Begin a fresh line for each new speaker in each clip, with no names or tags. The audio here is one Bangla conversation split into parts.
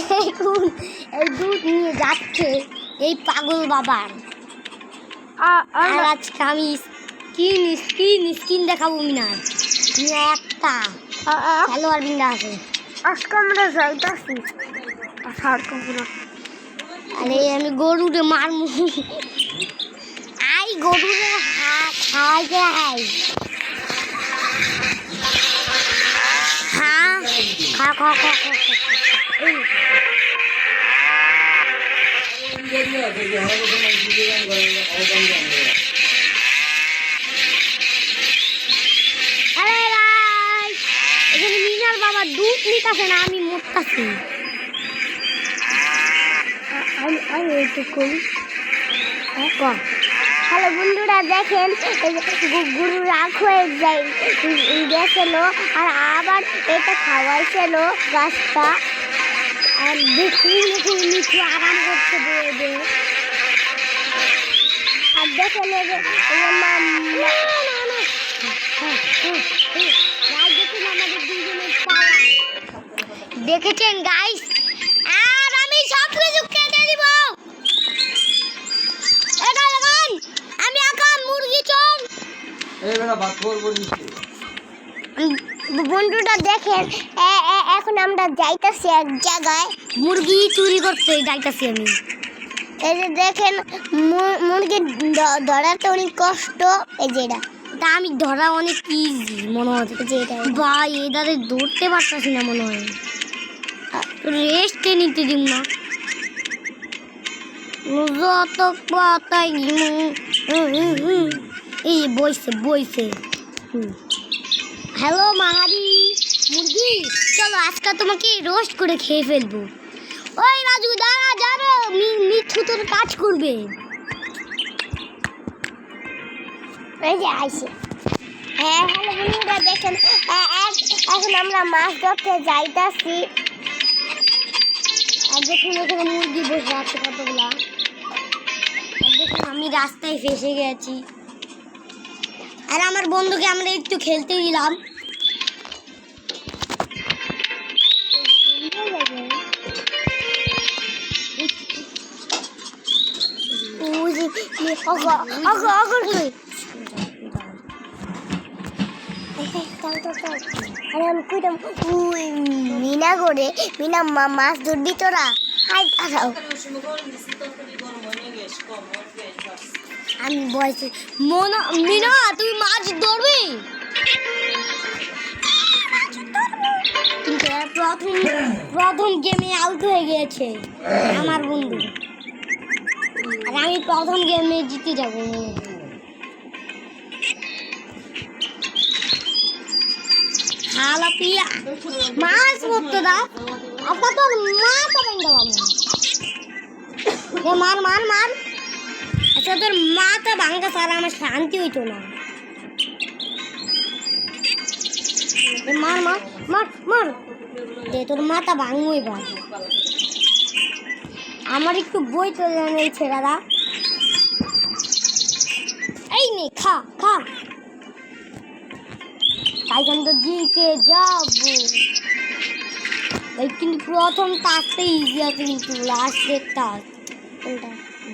দেখুন এই দুধ নিয়ে যাচ্ছে এই পাগল বাবার। আর আজকে আমি স্কিন দেখাবো মিনার একটা খেলোয়াড় বিন্দা আছে। আজকে আমরা যাইতাছি আরে আমি গরুরে মারমু। আই গরুরে খাই খা খা খা খা মিনার বাবা দুধ নিতেছে না, আমি মরতাছি। হ্যালো বন্ধুরা, দেখেন গরু রাগ হয়ে যায় গেছিল আর আবার এটা খাওয়াইছিল গাছটা। আর দেখুন নিচু আরাম করছে বয়ে আর দেখেন দেখেছেন গাইস। আর আমি সব কিছু কেটে দিব। আমি এখন মুরগি চোর। বন্ধুরা দেখেন এখন আমরা যাইতাছি এক জায়গায় মুরগি চুরি করতে যাইতাছি আমি। এই যে দেখেন মুরগি ধরাতে অনেক কষ্ট। এই যে এটা আমি ধরা অনেক ইজি মনে হচ্ছে যে এটা ভাই এটারে ধরতে পারতাছি না মনে হয়। রেস্টে নিতে দিব না যত পাতাই এই বইছে। হ্যালো মাহারি মুরগি, চলো আজকে তোমাকে রোস্ট করে খেয়ে ফেলবো। ওই রাজু দাঁড়া যারা মিঠু তোর কাজ করবে। এই যে আইসে। হ্যাঁ হ্যালো বন্ধুরা দেখেন এখন আমরা মাছ ধরতে যাইতাছি। আর দেখুন এখানে মুরগি বসে আছে কতগুলা। আর দেখুন আমি রাস্তায় ফেসে গেছি। আর আমার বন্ধুকে আমরা একটু খেলতে দিলাম। মিনা করে মিনা মাছ ধরবি তোরা। আমি বলছি মিনা তুই মাছ ধরবি কিন্তু প্রথম গেমে আউট হয়ে গিয়েছে আমার বন্ধু। আর আমি প্রথম গেমে জিতে যাবো। মাছ ধরতে দাও আপনার তোর মাথা ভেঙে মার। আচ্ছা তোর মাথা ভাঙা ছাড়া আমার শান্তি হইতো না। মার দে তোর মাথা ভাঙবো এবার। আমার একটু বই তো জানাইছে দাদা। এই নে খা তাই আমি তো জিতে যাবো। কিন্তু প্রথম টাস্কটা ইজি আছে কিন্তু লাস্টের টাস্ক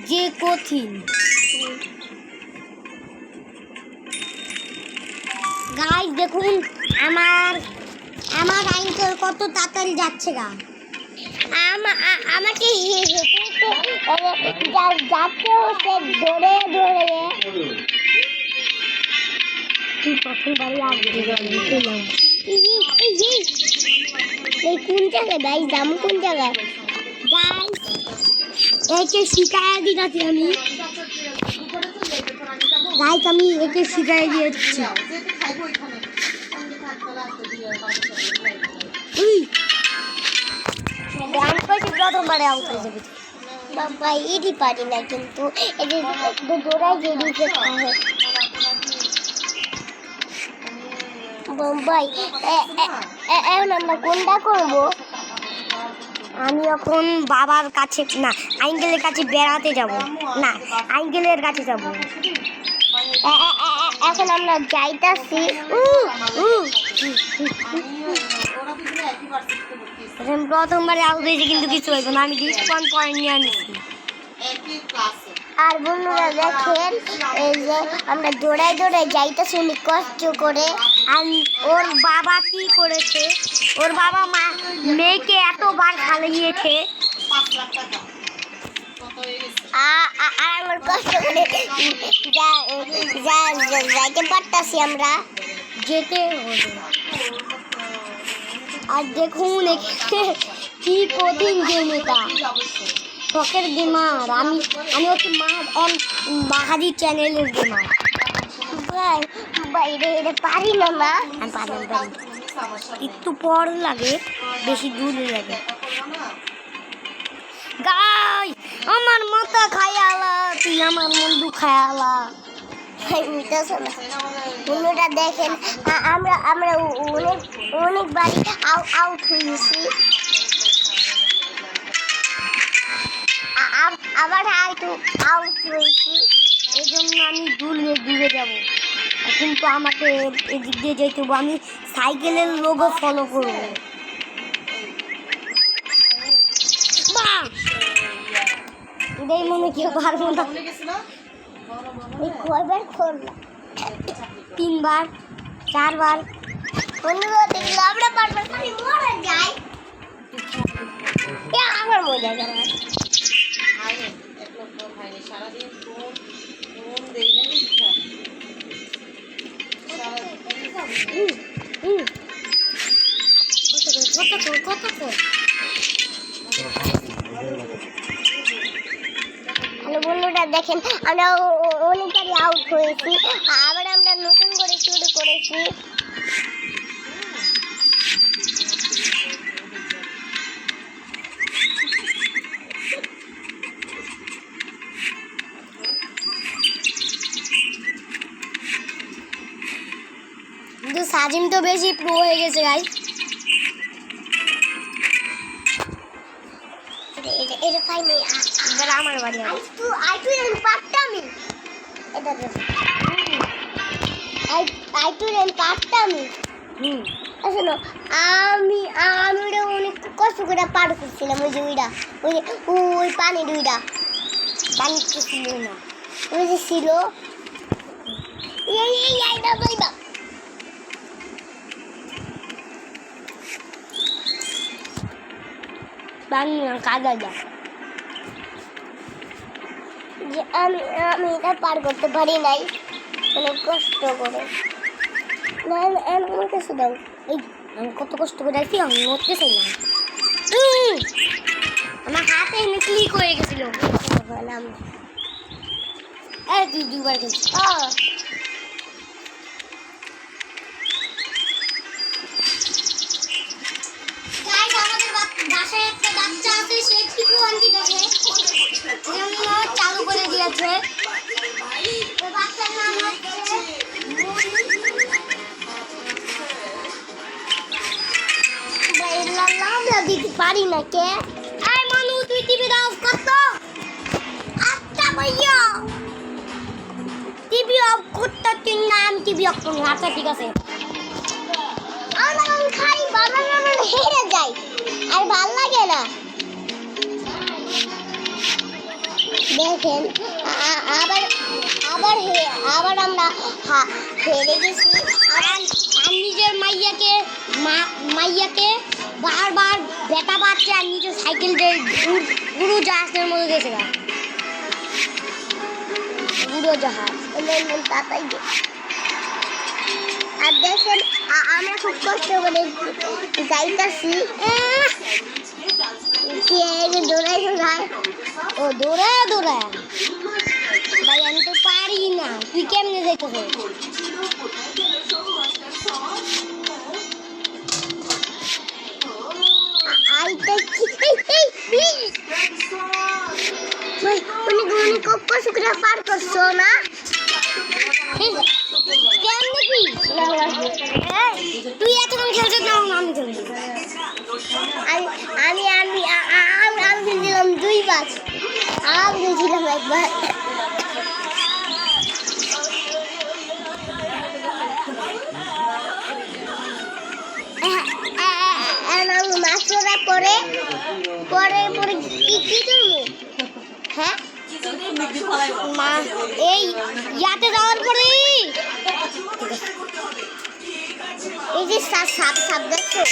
যে কঠিন। গাইস দেখুন আমার আঙ্কেল কত তাড়াতাড়ি যাচ্ছে গা। আমাকে যাচ্ছে হচ্ছে দৌড়ে এই কোন জায়গায় গাইস দাম কোন জায়গায় গাইস একে শিখাইয়া দিচ্ছি আমি। গাইস আমি একে শিখাইয়া দিয়েছি। প্রথমবারে আউট হয়ে যাবে বাবা। এটি পারি না কিন্তু দৌড়াই যে বোম্বাই। এখন আমরা কোনটা করবো? আমি এখন বাবার কাছে না আঙ্কেলের কাছে বেড়াতে যাব। না আঙ্কেলের কাছে যাব। এখন আমরা যাইতাছি প্রথমবারে আউট হয়েছে কিন্তু কিছু হইব না, আমি 20 পয়েন্ট নিয়ে আনিছি। আর বন্ধুরা দেখেন এই যে আমরা দৌড়াই দৌড়াই যাইতেছি অনেক কষ্ট করে। আর ওর বাবা কি করেছে, ওর বাবা মা মেয়েকে এতবার খালিয়েছে আমার কষ্ট করে যাইতে পারতাছি আমরা, যেতে হবে। আর দেখুন কি কঠিন গেম এটা, শখের গেমার। আমি হচ্ছে বাহারি চ্যানেলের গেমার। বাইরে এটা পারি না না, আমি পারি একটু পর লাগে, বেশি দূর লাগে। গাই আমার মাথা খায়ালা, তুই আমার বন্ধু খায়ালা। বন্ধুটা দেখেন আমরা অনেকবারই আউট হয়েছি, আবার আউট হয়েছি। এই জন্য আমি দূরে যাব, কিন্তু আমাকে এদিক দিয়ে যেতে হবে। আমি সাইকেলের লোগো ফলো করবো। এটাই মনে কেউ পারবো না, কয়বার করলাম, 3 বার 4 বার। আমরা পারবো খালি মরে যাই, আমার মজা করে। হ্যালো বন্ধুরা দেখেন আমরা অনেকবারই আউট হয়েছি, আবার আমরা নতুন করে শুরু করেছি। কিন্তু সাজিম তো বেশি প্রো হয়ে গেছে গাইস। এটা ফাইনাল এবার আমার বাড়ি আইটু এন্ড পাট্টামি, এটা দেখো আইটু এন্ড পাট্টামি। আসলে আমি ওটা অনেক কষ্ট করে পার করছিলাম। ওই যে ওই পানি দুইটা পানি তো ছিল না, ওই যে ছিল এইটা বইবা। কাদা যা যে আমি এটা পার করতে পারি নাই, অনেক কষ্ট করে। না আমার কাছে দাও, এই আমি কত কষ্ট করে আছি, আমি নড়তে চাই না। আমার হাতে এনে ক্লিক হয়ে গেছিল। তুই 2 বার খেলছিস। বাসায় একটা বাচ্চা আছে, সে ঠিকও আন্টি দেখে চালু করে দিয়েছে। বাচ্চার নাম হচ্ছে দিতে পারি না কে। মানু তুই টিভি অফ করত। আচ্ছা ভাইয়া টিভি অফ করতে তুই না, আমি টিভি অফ করবো। আচ্ছা ঠিক আছে। আমার খাই বাবা হেরে যাই, আর ভাল লাগে না। দেখেন আবার আমরা হেরে গেছি। আর নিজের মাইয়াকে বারবার বেটা পাচ্ছে, আর নিজের সাইকেল দিয়ে উড়োজাহাজের মধ্যে গেছে। উড়োজাহাজ তাতাই। আর দেখেন আমরা খুব কষ্ট করে যাইতাছি। দৌড়ায় ভাই, আমি তো পারি না। তুই কেমনে যাইতেছ? অনেক কষ্ট করে পার করছো না, তুই এতক্ষণ খেলছিস না, আমি খেলছি। আমি দিলাম 2 বার, আমি দিয়েছিলাম 1 বার। কি করবো? হ্যাঁ মা এই ইয়াতে যাওয়ার পরে এই যে সাপ সাপ সাপ দেখছো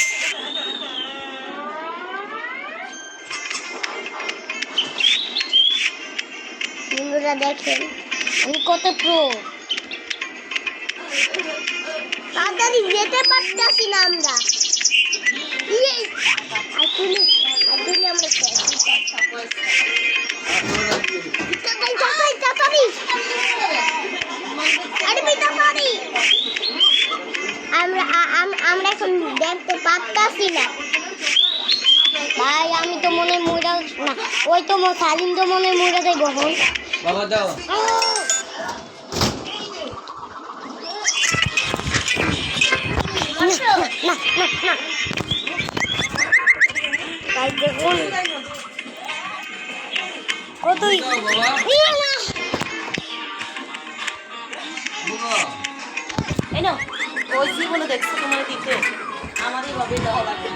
বন্ধুরা দেখেন আমি কত প্রো তাড়াতাড়ি যেতে পারতাছি না আমরা ইয়ে আসলে আমরা তাড়াতাড়ি আরে ভাই তাড়াতাড়ি আমরা এখন দেখতে পারতাছি না ভাই আমি তো মনে মইরা না ওই তো সালিম তো মনে মইরা দেয় বহন
বাবা দাও
না ভাই দেখুন কতই
বাবা
এই নাও ওই জীবনে দেখছো তোমার দিতে আমারই ভাবে দেওয়া লাগে